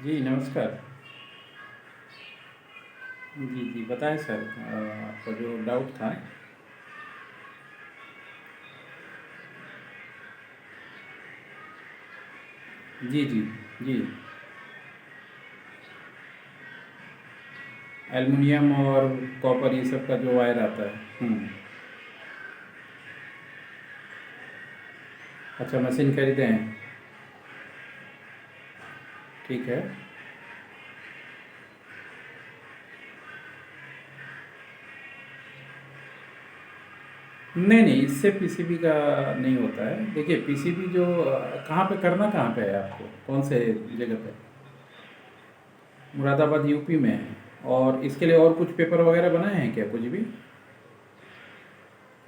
जी, नमस्कार। जी, जी, बताएँ सर आपका जो डाउट था। जी, जी, जी। एल्युमिनियम और कॉपर ये सब का जो वायर आता है। अच्छा, मशीन खरीदे हैं। ठीक है। नहीं, नहीं, इससे पीसीबी का नहीं होता है। देखिए पीसीबी जो कहाँ पे करना कहाँ पे है आपको? कौन से जगह पे? मुरादाबाद यूपी में है। और इसके लिए और कुछ पेपर वगैरह बनाए हैं क्या कुछ भी?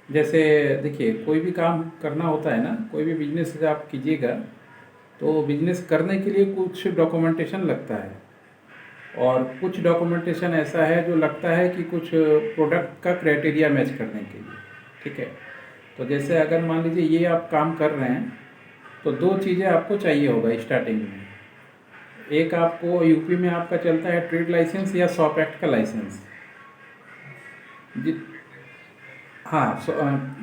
जैसे देखिए कोई भी काम करना होता है ना, कोई भी बिज़नेस आप कीजिएगा, तो बिज़नेस करने के लिए कुछ डॉक्यूमेंटेशन लगता है। और कुछ डॉक्यूमेंटेशन ऐसा है जो लगता है कि कुछ प्रोडक्ट का क्राइटेरिया मैच करने के लिए। ठीक है। तो जैसे अगर मान लीजिए ये आप काम कर रहे हैं, तो दो चीज़ें आपको चाहिए होगा स्टार्टिंग में। एक आपको यूपी में आपका चलता है ट्रेड लाइसेंस या शॉप एक्ट का लाइसेंस। जी। हाँ,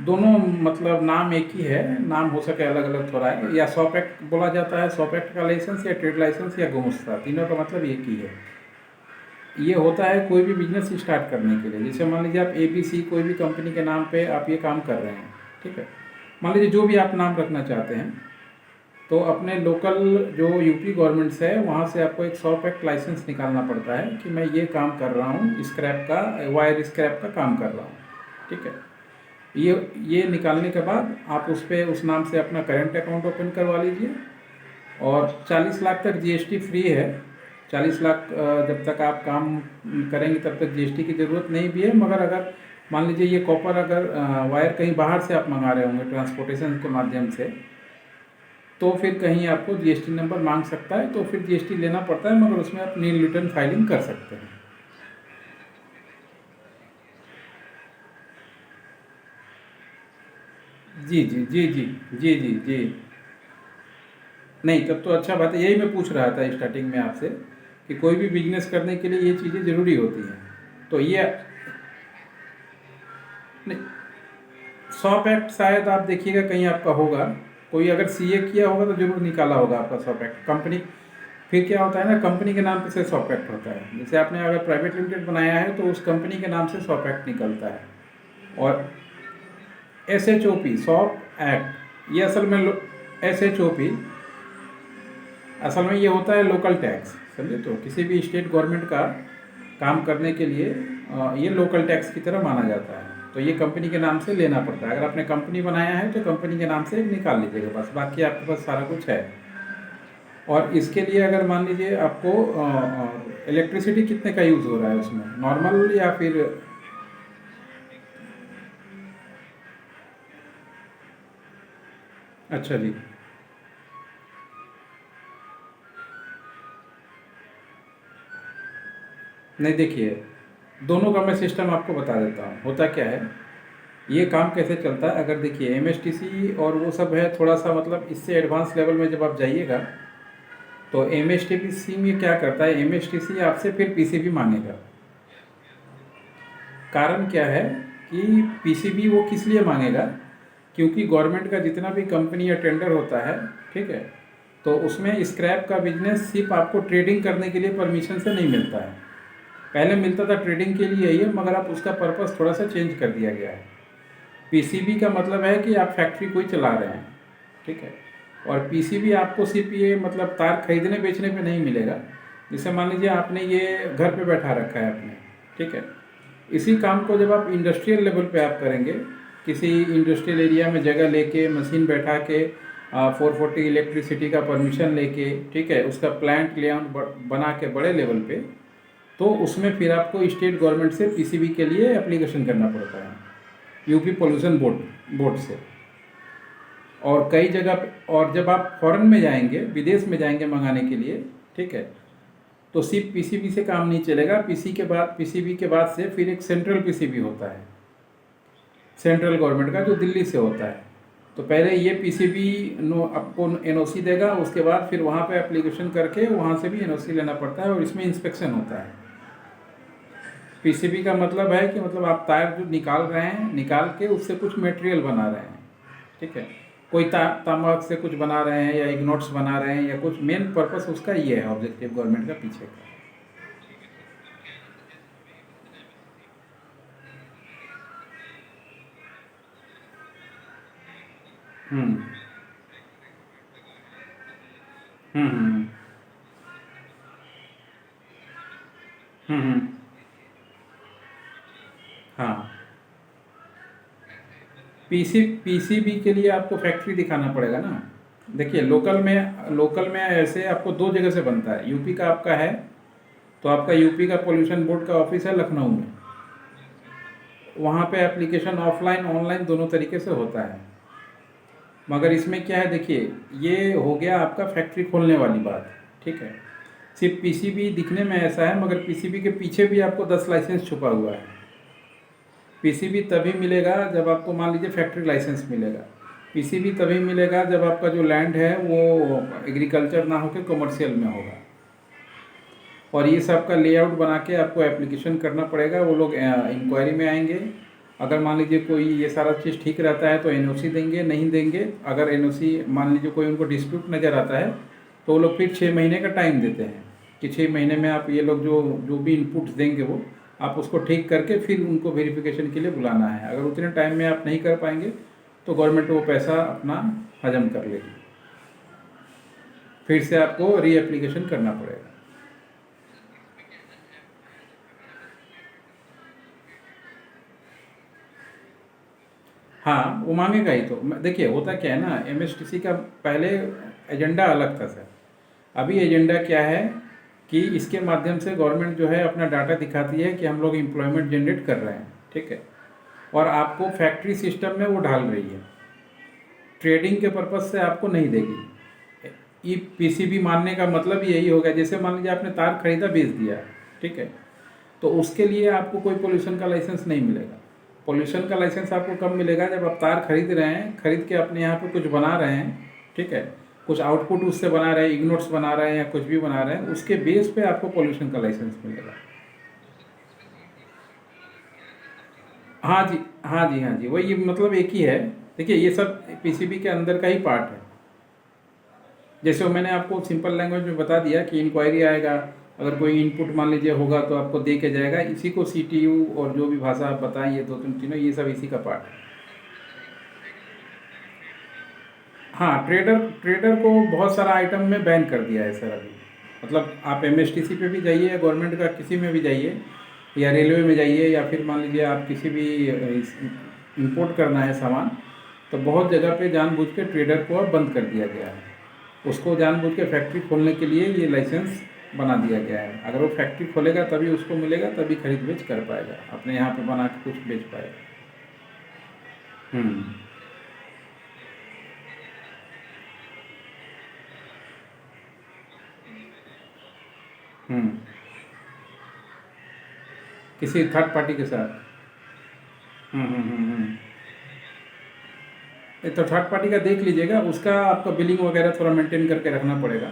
दोनों मतलब नाम एक ही है, नाम हो सके अलग अलग थोड़ा है। या शॉप एक्ट बोला जाता है, शॉप एक्ट का लाइसेंस, या ट्रेड लाइसेंस या गुमस्ता, तीनों का मतलब एक ही है। ये होता है कोई भी बिजनेस स्टार्ट करने के लिए। जैसे मान लीजिए आप ABC कोई भी कंपनी के नाम पे आप ये काम कर रहे हैं। ठीक है। मान लीजिए जो भी आप नाम रखना चाहते हैं, तो अपने लोकल जो यूपी गवर्नमेंट है वहाँ से आपको एक शॉप एक्ट लाइसेंस निकालना पड़ता है कि मैं ये काम कर रहा हूँ, स्क्रैप का, वायर स्क्रैप का काम कर रहा हूँ। ठीक है। ये निकालने के बाद आप उस पर उस नाम से अपना करेंट अकाउंट ओपन करवा लीजिए। और 40 लाख तक जीएसटी फ्री है। 40 लाख जब तक आप काम करेंगे तब तक जीएसटी की ज़रूरत नहीं भी है। मगर अगर मान लीजिए ये कॉपर अगर वायर कहीं बाहर से आप मंगा रहे होंगे ट्रांसपोर्टेशन के माध्यम से, तो फिर कहीं आपको जीएसटी नंबर मांग सकता है, तो फिर जीएसटी लेना पड़ता है, मगर उसमें आप नील रिटर्न फाइलिंग कर सकते हैं। जी, जी, जी, जी, जी, जी, जी। नहीं, तब तो अच्छा बात है। यही मैं पूछ रहा था स्टार्टिंग में आपसे कि कोई भी बिजनेस करने के लिए ये चीज़ें ज़रूरी होती हैं। तो ये नहीं, शॉप एक्ट शायद आप देखिएगा कहीं आपका होगा। कोई अगर सीए किया होगा तो जरूर निकाला होगा आपका शॉप एक्ट कंपनी। फिर क्या होता है ना, कंपनी के नाम पे से शॉप एक्ट होता है। जैसे आपने अगर प्राइवेट लिमिटेड बनाया है तो उस कंपनी के नाम से शॉप एक्ट निकलता है। और SHOP शॉप एक्ट ये असल में SHOP असल में ये होता है लोकल टैक्स। समझे? तो किसी भी स्टेट गवर्नमेंट का काम करने के लिए ये लोकल टैक्स की तरह माना जाता है। तो ये कंपनी के नाम से लेना पड़ता है। अगर आपने कंपनी बनाया है तो कंपनी के नाम से निकाल लीजिएगा, बस बाकी आपके पास सारा कुछ है। और इसके लिए अगर मान लीजिए आपको इलेक्ट्रिसिटी कितने का यूज़ हो रहा है उसमें, नॉर्मल या फिर? अच्छा जी। नहीं, देखिए दोनों का मैं सिस्टम आपको बता देता हूँ। होता क्या है, ये काम कैसे चलता है। अगर देखिए MSTC और वो सब है थोड़ा सा, मतलब इससे एडवांस लेवल में जब आप जाइएगा, तो MSTC में क्या करता है, MSTC आपसे फिर PCB मांगेगा। कारण क्या है कि PCB वो किस लिए मांगेगा, क्योंकि गवर्नमेंट का जितना भी कंपनी या टेंडर होता है, ठीक है, तो उसमें स्क्रैप का बिजनेस सिर्फ आपको ट्रेडिंग करने के लिए परमिशन से नहीं मिलता है। पहले मिलता था ट्रेडिंग के लिए ही, मगर अब उसका पर्पस थोड़ा सा चेंज कर दिया गया है। PCB का मतलब है कि आप फैक्ट्री कोई चला रहे हैं। ठीक है। और PCB आपको सिर्फ ये मतलब तार खरीदने बेचने पे नहीं मिलेगा। जैसे मान लीजिए आपने ये घर पे बैठा रखा है आपने। ठीक है। इसी काम को जब आप इंडस्ट्रियल लेवल पे आप करेंगे, किसी इंडस्ट्रियल एरिया में जगह लेके मशीन बैठा के 440 इलेक्ट्रिसिटी का परमिशन लेके, ठीक है, उसका प्लांट लेआउट बना के बड़े लेवल पे, तो उसमें फिर आपको स्टेट गवर्नमेंट से PCB के लिए एप्लीकेशन करना पड़ता है, यूपी पोल्यूशन बोर्ड बोर्ड से। और कई जगह और जब आप फॉरेन में जाएंगे, विदेश में जाएंगे मंगाने के लिए, ठीक है, तो सिर्फ PCB से काम नहीं चलेगा। PCB के बाद से फिर एक सेंट्रल PCB होता है, सेंट्रल गवर्नमेंट का, जो दिल्ली से होता है। तो पहले ये पीसीबी नो आपको एनओसी देगा, उसके बाद फिर वहाँ पे एप्लीकेशन करके वहाँ से भी एनओसी लेना पड़ता है और इसमें इंस्पेक्शन होता है। पीसीबी का मतलब है कि मतलब आप तार जो निकाल रहे हैं, निकाल के उससे कुछ मटेरियल बना रहे हैं, ठीक है। कोई तांबा से कुछ बना रहे हैं या इग्नोट्स बना रहे हैं या कुछ, मेन पर्पस उसका ये है, ऑब्जेक्टिव गवर्नमेंट का पीछे का। हम्म हम्म हम्म हम्म। हाँ, पीसीबी के लिए आपको फैक्ट्री दिखाना पड़ेगा ना। देखिए लोकल में ऐसे आपको दो जगह से बनता है। यूपी का आपका है, तो आपका यूपी का पोल्यूशन बोर्ड का ऑफिस है लखनऊ में, वहाँ पे एप्लीकेशन ऑफलाइन ऑनलाइन दोनों तरीके से होता है। मगर इसमें क्या है, देखिए ये हो गया आपका फैक्ट्री खोलने वाली बात, ठीक है। सिर्फ पीसीबी दिखने में ऐसा है, मगर पीसीबी के पीछे भी आपको 10 लाइसेंस छुपा हुआ है। पीसीबी तभी मिलेगा जब आपको मान लीजिए फैक्ट्री लाइसेंस मिलेगा। पीसीबी तभी मिलेगा जब आपका जो लैंड है वो एग्रीकल्चर ना होकर कमर्शियल में होगा। और ये सब का लेआउट बना के आपको एप्लीकेशन करना पड़ेगा। वो लोग इंक्वायरी में आएंगे, अगर मान लीजिए कोई ये सारा चीज़ ठीक रहता है तो एनओसी देंगे, नहीं देंगे अगर एनओसी मान लीजिए कोई उनको डिस्प्यूट नज़र आता है तो वो लोग फिर 6 महीने का टाइम देते हैं कि 6 महीने में आप ये लोग जो जो भी इनपुट्स देंगे वो आप उसको ठीक करके फिर उनको वेरिफिकेशन के लिए बुलाना है। अगर उतने टाइम में आप नहीं कर पाएंगे तो गवर्नमेंट वो पैसा अपना हजम कर लेगी, फिर से आपको री एप्लीकेशन करना पड़ेगा। हाँ, वो मांगेगा ही। तो देखिए होता क्या है ना, एमएसटीसी का पहले एजेंडा अलग था सर। अभी एजेंडा क्या है कि इसके माध्यम से गवर्नमेंट जो है अपना डाटा दिखाती है कि हम लोग एम्प्लॉयमेंट जनरेट कर रहे हैं, ठीक है। और आपको फैक्ट्री सिस्टम में वो ढाल रही है, ट्रेडिंग के पर्पज़ से आपको नहीं देगी। ई पीसीबी मानने का मतलब यही होगा, जैसे मान लीजिए आपने तार खरीदा बेच दिया, ठीक है, तो उसके लिए आपको कोई पोल्यूशन का लाइसेंस नहीं मिलेगा। पोल्यूशन का लाइसेंस आपको कब मिलेगा, जब आप तार खरीद रहे हैं, खरीद के अपने यहाँ पे कुछ बना रहे हैं, ठीक है, कुछ आउटपुट उससे बना रहे हैं, इग्नोट्स बना रहे हैं या कुछ भी बना रहे हैं, उसके बेस पे आपको पोल्यूशन का लाइसेंस मिलेगा। हाँ जी, हाँ जी, हाँ जी, वही मतलब एक ही है। देखिए ये सब पीसीबी के अंदर का ही पार्ट है। जैसे वो मैंने आपको सिंपल लैंग्वेज में बता दिया कि इंक्वायरी आएगा, अगर कोई इनपुट मान लीजिए होगा तो आपको दे के जाएगा, इसी को सीटीयू और जो भी भाषा आप बताएं, ये दो तीन तीनों ये सब इसी का पार्ट है। हाँ, ट्रेडर ट्रेडर को बहुत सारा आइटम में बैन कर दिया है सर अभी। मतलब आप एमएसटीसी पे भी जाइए, गवर्नमेंट का किसी में भी जाइए, या रेलवे में जाइए, या फिर मान लीजिए आप किसी भी इंपोर्ट करना है सामान, तो बहुत जगह पे जानबूझ के ट्रेडर को अब बंद कर दिया गया है। उसको जानबूझ के फैक्ट्री खोलने के लिए ये लाइसेंस बना दिया गया है। अगर वो फैक्ट्री खोलेगा तभी उसको मिलेगा, तभी खरीद बेच कर पाएगा, अपने यहाँ पे बना के कुछ बेच पाएगा। हम्म हम्म। किसी थर्ड पार्टी के साथ। हम्म। ये तो थर्ड पार्टी का देख लीजिएगा, उसका आपका बिलिंग वगैरह थोड़ा मेंटेन करके रखना पड़ेगा।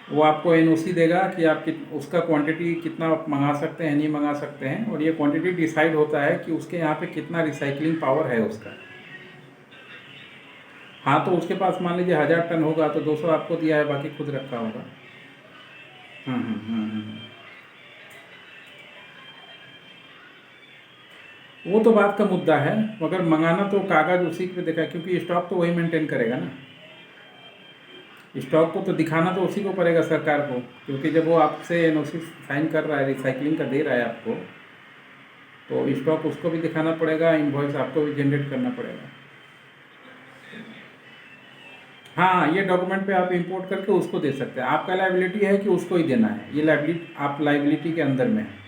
वो आपको एनओसी देगा कि आप उसका क्वांटिटी कितना आप मंगा सकते हैं, नहीं मंगा सकते हैं, और ये क्वांटिटी डिसाइड होता है कि उसके यहाँ पे कितना रिसाइकलिंग पावर है उसका। हाँ, तो उसके पास मान लीजिए 1000 टन होगा तो 200 आपको दिया है, बाकी खुद रखा होगा। हम्म। वो तो बात का मुद्दा है, मगर मंगाना तो कागज़ उसी पे देखा, क्योंकि स्टॉक तो वही मेंटेन करेगा ना। स्टॉक को तो दिखाना तो उसी को पड़ेगा सरकार को, क्योंकि जब वो आपसे एनओसी साइन कर रहा है, रिसाइकलिंग का दे रहा है आपको, तो स्टॉक उसको भी दिखाना पड़ेगा, इनवॉइस आपको भी जनरेट करना पड़ेगा। हाँ, ये डॉक्यूमेंट पे आप इंपोर्ट करके उसको दे सकते हैं। आपका लाइबिलिटी है कि उसको ही देना है, ये लाइबिलिटी आप लाइबिलिटी के अंदर में है।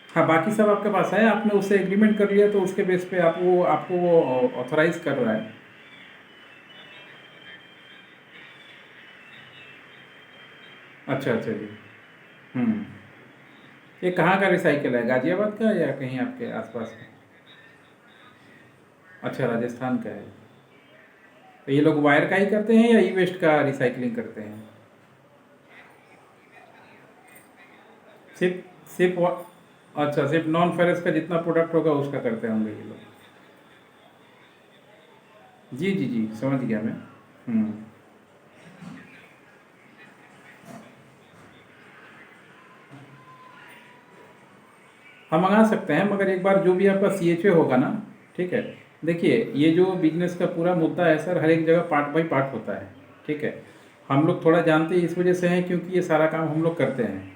हाँ, बाकी सब आपके पास है, आपने उससे एग्रीमेंट कर लिया तो उसके बेस पे आपको वो ऑथराइज कर रहा है। अच्छा अच्छा जी। हम्म। ये कहाँ का रिसाइकल है, गाजियाबाद का या कहीं आपके आसपास का? अच्छा, राजस्थान का है। तो ये लोग वायर का ही करते हैं या ई वेस्ट का रिसाइकलिंग करते हैं? सिर्फ सिर्फ अच्छा, सिर्फ नॉन फेरस का जितना प्रोडक्ट होगा उसका करते होंगे ये लोग। जी जी जी, समझ गया मैं। हम्म। हम मंगा सकते हैं, मगर एक बार जो भी आपका CHA होगा ना, ठीक है। देखिए, ये जो बिजनेस का पूरा मुद्दा है सर, हर एक जगह पार्ट बाई पार्ट होता है, ठीक है। हम लोग थोड़ा जानते हैं इस वजह से हैं क्योंकि ये सारा काम हम लोग करते हैं।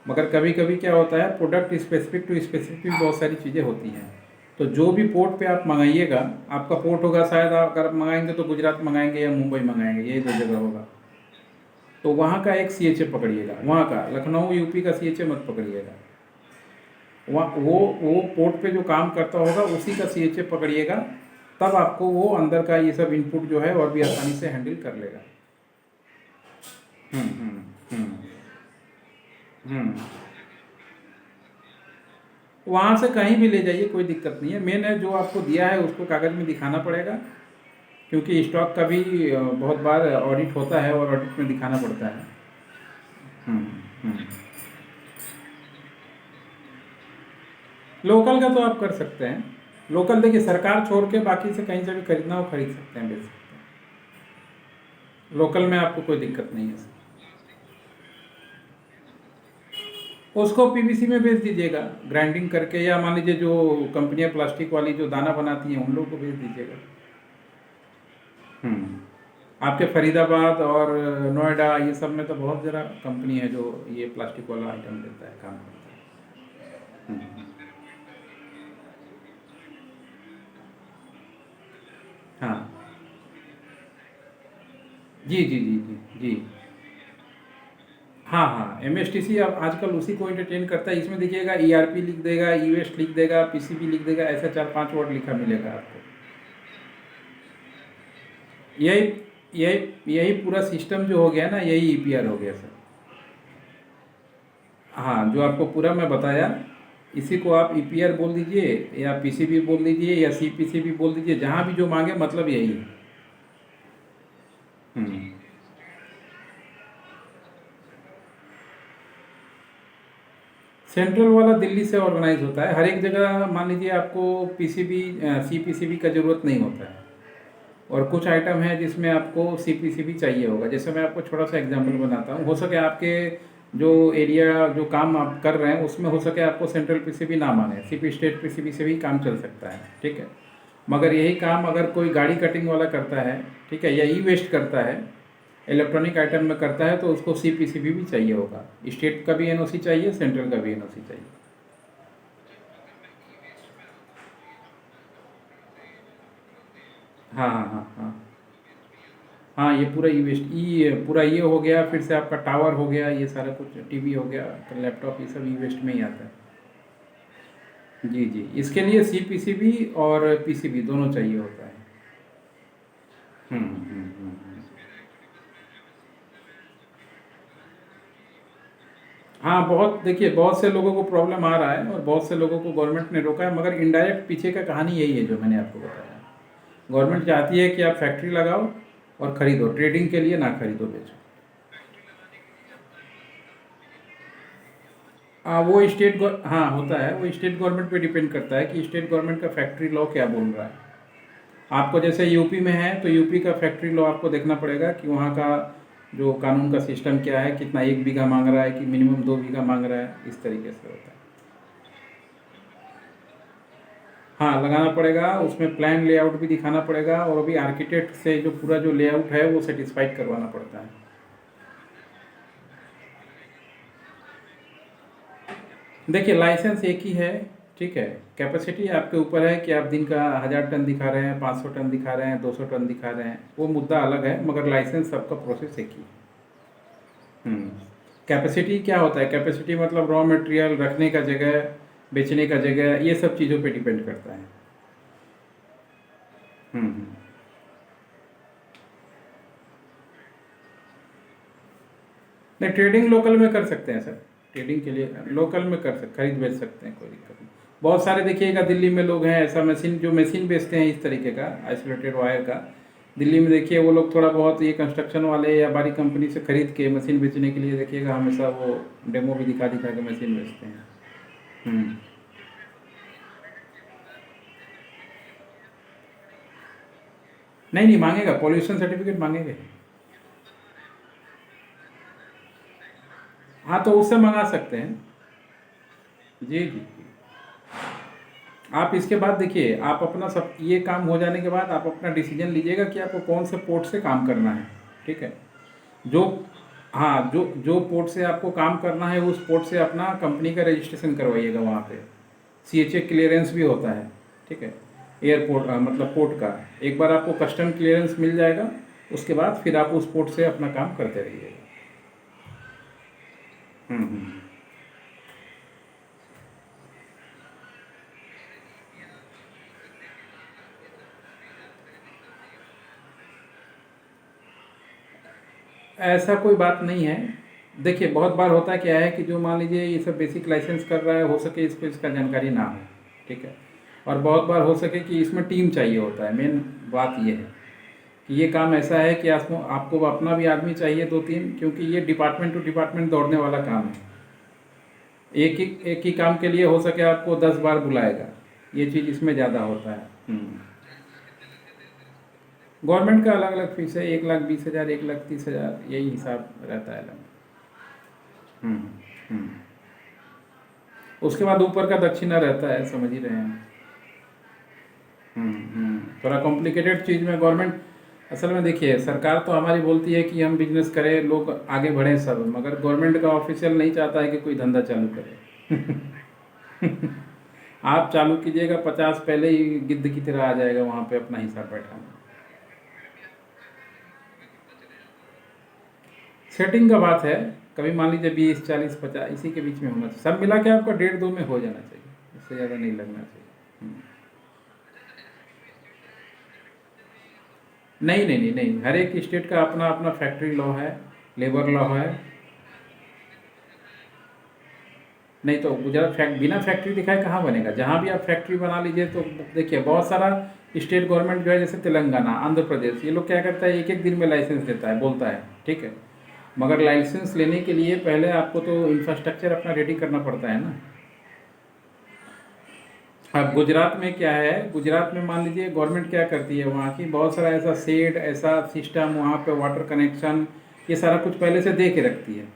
मगर कभी कभी क्या होता है, प्रोडक्ट स्पेसिफिक टू स्पेसिफिक बहुत सारी चीज़ें होती हैं। तो जो भी पोर्ट पे आप मंगाइएगा, आपका पोर्ट होगा शायद, आप अगर मंगाएंगे तो गुजरात मंगाएंगे या मुंबई मंगाएंगे, यही दो जगह होगा। तो वहाँ का एक CHA पकड़िएगा, वहाँ का लखनऊ यूपी का CHA मत पकड़िएगा। वहाँ वो पोर्ट पे जो काम करता होगा उसी का CHA पकड़िएगा, तब आपको वो अंदर का ये सब इनपुट जो है और भी आसानी से हैंडल कर लेगा। हम्म हम्म हम्म हम्म। वहाँ से कहीं भी ले जाइए, कोई दिक्कत नहीं है। मेन है जो आपको दिया है उसको कागज़ में दिखाना पड़ेगा, क्योंकि स्टॉक का भी बहुत बार ऑडिट होता है और ऑडिट में दिखाना पड़ता है। हम्म हम्म। लोकल का तो आप कर सकते हैं। लोकल देखिए, सरकार छोड़ के बाकी से कहीं से भी खरीदना हो खरीद सकते हैं, बेच सकते हैं। लोकल में आपको कोई दिक्कत नहीं है। उसको PVC में बेच दीजिएगा ग्राइंडिंग करके, या मान लीजिए जो कंपनियां प्लास्टिक वाली जो दाना बनाती हैं उन लोगों को बेच दीजिएगा। हम्म। आपके फरीदाबाद और नोएडा ये सब में तो बहुत ज़रा कंपनी है जो ये प्लास्टिक वाला आइटम देता है, काम करता है। हाँ। जी जी जी जी जी। हाँ हाँ, MSTC अब आजकल उसी को एंटरटेन करता है। इसमें देखिएगा ERP लिख देगा, ई वेस्ट लिख देगा, PCB लिख देगा, ऐसा 4-5 वर्ड लिखा मिलेगा आपको। यही यही यही पूरा सिस्टम जो हो गया ना, यही EPR हो गया सर। हाँ, जो आपको पूरा मैं बताया, इसी को आप EPR बोल दीजिए, या PCB बोल दीजिए, या CPCB बोल दीजिए, जहाँ भी जो मांगे मतलब यही है। हम्म। सेंट्रल वाला दिल्ली से ऑर्गेनाइज होता है। हर एक जगह मान लीजिए आपको PCB CPCB का ज़रूरत नहीं होता है, और कुछ आइटम है जिसमें आपको CPCB चाहिए होगा। जैसे मैं आपको छोटा सा एग्जांपल बनाता हूँ, हो सके आपके जो एरिया जो काम आप कर रहे हैं उसमें हो सके आपको सेंट्रल PCB ना माने, CP स्टेट PCB से भी काम चल सकता है, ठीक है। मगर यही काम अगर कोई गाड़ी कटिंग वाला करता है, ठीक है, या ई वेस्ट करता है, इलेक्ट्रॉनिक आइटम में करता है, तो उसको CPCB भी चाहिए होगा। स्टेट का भी NOC चाहिए, सेंट्रल का भी NOC चाहिए। हाँ हाँ हाँ हाँ। हाँ, ये पूरा ई वेस्ट, ई पूरा ये हो गया, फिर से आपका टावर हो गया, ये सारा कुछ TV हो गया, तो लैपटॉप, ये सब ई वेस्ट में ही आता है। जी जी, इसके लिए CPCB और PCB दोनों चाहिए होता है। हम्म। हाँ, बहुत देखिए, बहुत से लोगों को प्रॉब्लम आ रहा है और बहुत से लोगों को गवर्नमेंट ने रोका है, मगर इनडायरेक्ट पीछे का कहानी यही है जो मैंने आपको बताया। गवर्नमेंट चाहती है कि आप फैक्ट्री लगाओ और ख़रीदो, ट्रेडिंग के लिए ना खरीदो बेचो। वो हाँ होता है, वो स्टेट गवर्नमेंट पे डिपेंड करता है कि स्टेट गवर्नमेंट का फैक्ट्री लॉ क्या बोल रहा है। आपको जैसे यूपी में है तो यूपी का फैक्ट्री लॉ आपको देखना पड़ेगा कि वहाँ का जो कानून का सिस्टम क्या है, कितना 1 बीघा मांग रहा है कि मिनिमम 2 बीघा मांग रहा है, इस तरीके से होता है। हाँ, लगाना पड़ेगा, उसमें प्लान लेआउट भी दिखाना पड़ेगा, और अभी आर्किटेक्ट से जो पूरा जो लेआउट है वो सेटिस्फाइड करवाना पड़ता है। देखिए, लाइसेंस एक ही है, ठीक है। कैपेसिटी आपके ऊपर है कि आप दिन का 1000 टन दिखा रहे हैं, 500 टन दिखा रहे हैं, 200 टन दिखा रहे हैं, वो मुद्दा अलग है, मगर लाइसेंस सबका प्रोसेस एक ही है। हम्म। कैपेसिटी क्या होता है, कैपेसिटी मतलब रॉ मटेरियल रखने का जगह, बेचने का जगह, ये सब चीज़ों पे डिपेंड करता है। हम्म। नहीं, ट्रेडिंग लोकल में कर सकते हैं सर। ट्रेडिंग के लिए लोकल में खरीद बेच सकते हैं, कोई दिक्कत नहीं। बहुत सारे देखिएगा दिल्ली में लोग हैं ऐसा मशीन जो मशीन बेचते हैं इस तरीके का आइसोलेटेड वायर का। दिल्ली में देखिए वो लोग थोड़ा बहुत ये कंस्ट्रक्शन वाले या बड़ी कंपनी से खरीद के मशीन बेचने के लिए देखिएगा हमेशा वो डेमो भी दिखा दिखा के मशीन बेचते हैं। हम्म। नहीं नहीं मांगेगा, पॉल्यूशन सर्टिफिकेट मांगेंगे। हाँ तो उससे मंगा सकते हैं। जी जी जी। आप इसके बाद देखिए आप अपना सब ये काम हो जाने के बाद आप अपना डिसीजन लीजिएगा कि आपको कौन से पोर्ट से काम करना है। ठीक है। जो हाँ जो जो पोर्ट से आपको काम करना है उस पोर्ट से अपना कंपनी का रजिस्ट्रेशन करवाइएगा वहाँ पे। CHA क्लियरेंस भी होता है। ठीक है। एयरपोर्ट मतलब पोर्ट का एक बार आपको कस्टम क्लियरेंस मिल जाएगा, उसके बाद फिर आप उस पोर्ट से अपना काम करते रहिएगा। हम्म। ऐसा कोई बात नहीं है। देखिए बहुत बार होता है क्या है कि जो मान लीजिए ये सब बेसिक लाइसेंस कर रहा है हो सके इसको इसका जानकारी ना हो। ठीक है। और बहुत बार हो सके कि इसमें टीम चाहिए होता है। मेन बात ये है कि ये काम ऐसा है कि आपको अपना भी आदमी चाहिए 2-3, क्योंकि ये डिपार्टमेंट टू डिपार्टमेंट दौड़ने वाला काम है। एक ही काम के लिए हो सके आपको 10 बार बुलाएगा, ये चीज़ इसमें ज़्यादा होता है। गवर्नमेंट का अलग अलग फीस है, 1,20,000 1,30,000 यही हिसाब रहता है अलग। हम्म। हम्म। उसके बाद ऊपर का दक्षिणा रहता है, समझ ही रहे हैं। थोड़ा कॉम्प्लिकेटेड चीज़ में गवर्नमेंट असल में देखिए सरकार तो हमारी बोलती है कि हम बिजनेस करें लोग आगे बढ़ें सब, मगर गवर्नमेंट का ऑफिशियल नहीं चाहता है कि कोई धंधा चालू करे। आप चालू कीजिएगा 50 पहले ही गिद्ध की तरह आ जाएगा वहाँ पे अपना हिसाब बैठाना। सेटिंग का बात है, कभी मान लीजिए 20, 40, 50 इसी के बीच में होना चाहिए। सब मिला के आपका 1.5-2 में हो जाना चाहिए, इससे ज़्यादा नहीं लगना चाहिए। नहीं नहीं नहीं नहीं, हर एक स्टेट का अपना अपना फैक्ट्री लॉ है, लेबर लॉ है। नहीं तो गुजरात बिना फैक्ट्री दिखाए कहाँ बनेगा। जहाँ भी आप फैक्ट्री बना लीजिए तो देखिए बहुत सारा स्टेट गवर्नमेंट जो है जैसे तेलंगाना, आंध्र प्रदेश, ये लोग क्या करता है एक एक दिन में लाइसेंस देता है, बोलता है ठीक है, मगर लाइसेंस लेने के लिए पहले आपको तो इंफ्रास्ट्रक्चर अपना रेडी करना पड़ता है ना। अब गुजरात में क्या है, गुजरात में मान लीजिए गवर्नमेंट क्या करती है वहाँ की, बहुत सारा ऐसा शेड ऐसा सिस्टम वहाँ पे वाटर कनेक्शन ये सारा कुछ पहले से दे के रखती है।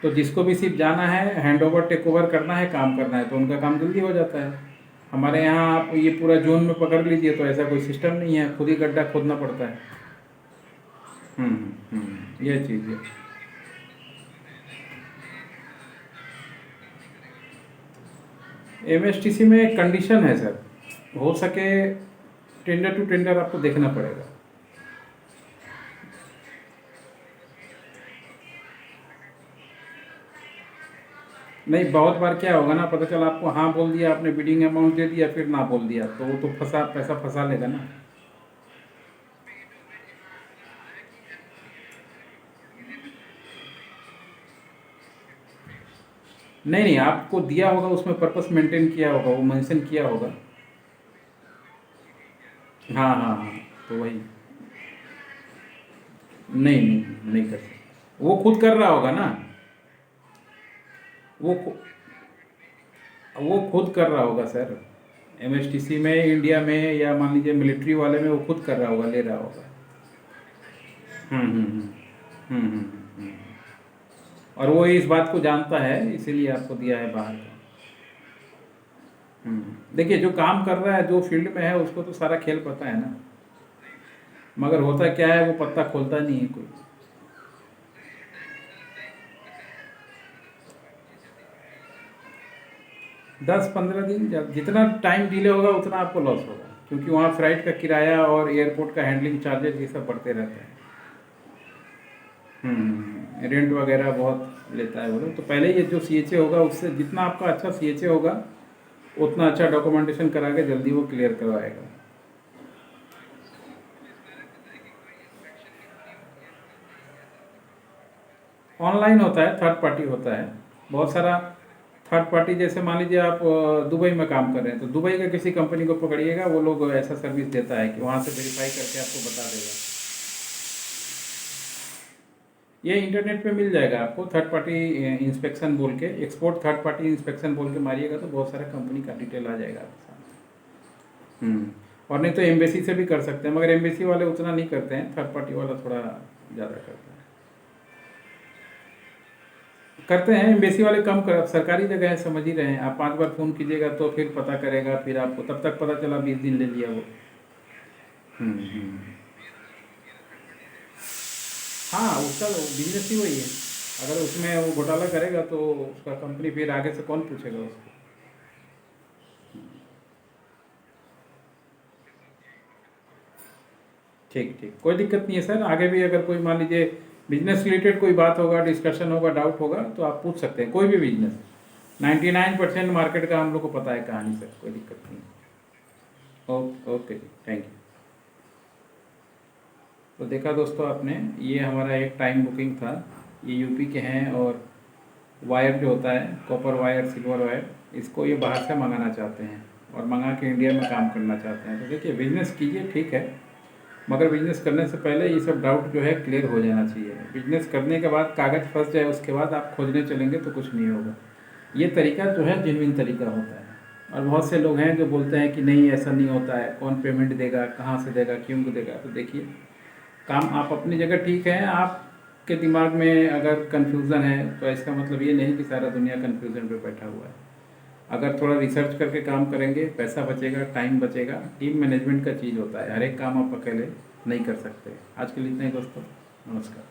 तो जिसको भी सिर्फ जाना है हैंड ओवर टेक ओवर करना है काम करना है तो उनका काम जल्दी हो जाता है। हमारे यहाँ आप ये पूरा जोन में पकड़ लीजिए तो ऐसा कोई सिस्टम नहीं है, खुद ही गड्ढा खोदना पड़ता है। ये चीज़ है। MSTC में एक कंडीशन है सर, हो सके टेंडर टू टेंडर आपको देखना पड़ेगा। नहीं बहुत बार क्या होगा ना, पता चला आपको हाँ बोल दिया आपने, बिडिंग अमाउंट दे दिया, फिर ना बोल दिया तो वो तो पैसा फंसा लेगा ना। नहीं नहीं, आपको दिया होगा उसमें पर्पस मेंटेन किया होगा, वो मेंशन किया होगा। हाँ हाँ हाँ, तो वही। नहीं नहीं नहीं कर सकते, वो खुद कर रहा होगा ना। वो वो खुद कर रहा होगा सर, MSTC में इंडिया में या मान लीजिए मिलिट्री वाले में वो खुद कर रहा होगा, ले रहा होगा। हम्म हम्म हम्म हम्म हम्म, हम्म। और वो इस बात को जानता है इसीलिए आपको दिया है बाहर का। देखिए जो काम कर रहा है जो फील्ड में है उसको तो सारा खेल पता है ना, मगर होता क्या है वो पत्ता खोलता नहीं है कोई। 10-15 दिन, जितना टाइम डिले होगा उतना आपको लॉस होगा, क्योंकि वहाँ फ्लाइट का किराया और एयरपोर्ट का हैंडलिंग चार्जेस ये सब बढ़ते रहते हैं। रेंट वगैरह बहुत लेता है वो लोग। तो पहले ये जो CHA होगा उससे जितना आपका अच्छा CHA होगा उतना अच्छा डॉक्यूमेंटेशन करा के जल्दी वो क्लियर करवाएगा। ऑनलाइन होता है, थर्ड पार्टी होता है, बहुत सारा थर्ड पार्टी, जैसे मान लीजिए आप दुबई में काम कर रहे हैं, तो दुबई का किसी कंपनी को पकड़िएगा, वो लोग ऐसा सर्विस देता है कि वहाँ से वेरीफाई करके आपको बता देगा। ये इंटरनेट पे मिल जाएगा आपको, थर्ड पार्टी इंस्पेक्शन बोल के, एक्सपोर्ट थर्ड पार्टी इंस्पेक्शन बोल के मारिएगा तो बहुत सारा कंपनी का डिटेल आ जाएगा आपके सामने। और नहीं तो एम्बेसी से भी कर सकते हैं, मगर एम्बेसी वाले उतना नहीं करते हैं, थर्ड पार्टी वाला थोड़ा ज़्यादा करता है। करते हैं एम्बेसी वाले कम कर, सरकारी जगह है, समझ ही रहे हैं आप। 5 बार फ़ोन कीजिएगा तो फिर पता करेगा, फिर आपको तब तक पता चला 20 दिन ले लिया वो। हम्म। हाँ, उसका बिजनेस ही वही है। अगर उसमें वो घोटाला करेगा तो उसका कंपनी फिर आगे से कौन पूछेगा उसको। ठीक ठीक, कोई दिक्कत नहीं है सर। आगे भी अगर कोई मान लीजिए बिजनेस रिलेटेड कोई बात होगा, डिस्कशन होगा, डाउट होगा तो आप पूछ सकते हैं, कोई भी बिजनेस। 99% मार्केट का हम लोग को पता है कहानी सर, कोई दिक्कत नहीं। Okay okay ji, thank you. तो देखा दोस्तों आपने, ये हमारा एक टाइम बुकिंग था। ये यूपी के हैं और वायर जो होता है, कॉपर वायर, सिल्वर वायर, इसको ये बाहर से मंगाना चाहते हैं और मंगा के इंडिया में काम करना चाहते हैं। तो देखिए, बिजनेस कीजिए, ठीक है, मगर बिजनेस करने से पहले ये सब डाउट जो है क्लियर हो जाना चाहिए। बिजनेस करने के बाद कागज़ फंस जाए, उसके बाद आप खोजने चलेंगे तो कुछ नहीं होगा। ये तरीका जो है जेन्युइन तरीका होता है। और बहुत से लोग हैं जो बोलते हैं कि नहीं ऐसा नहीं होता है, कौन पेमेंट देगा, कहाँ से देगा, क्यों देगा। तो देखिए, काम आप अपनी जगह ठीक है, आपके दिमाग में अगर कन्फ्यूज़न है तो इसका मतलब ये नहीं कि सारा दुनिया कन्फ्यूज़न पे बैठा हुआ है। अगर थोड़ा रिसर्च करके काम करेंगे, पैसा बचेगा, टाइम बचेगा। टीम मैनेजमेंट का चीज़ होता है, हर एक काम आप अकेले नहीं कर सकते। आज के लिए इतना ही दोस्तों, नमस्कार।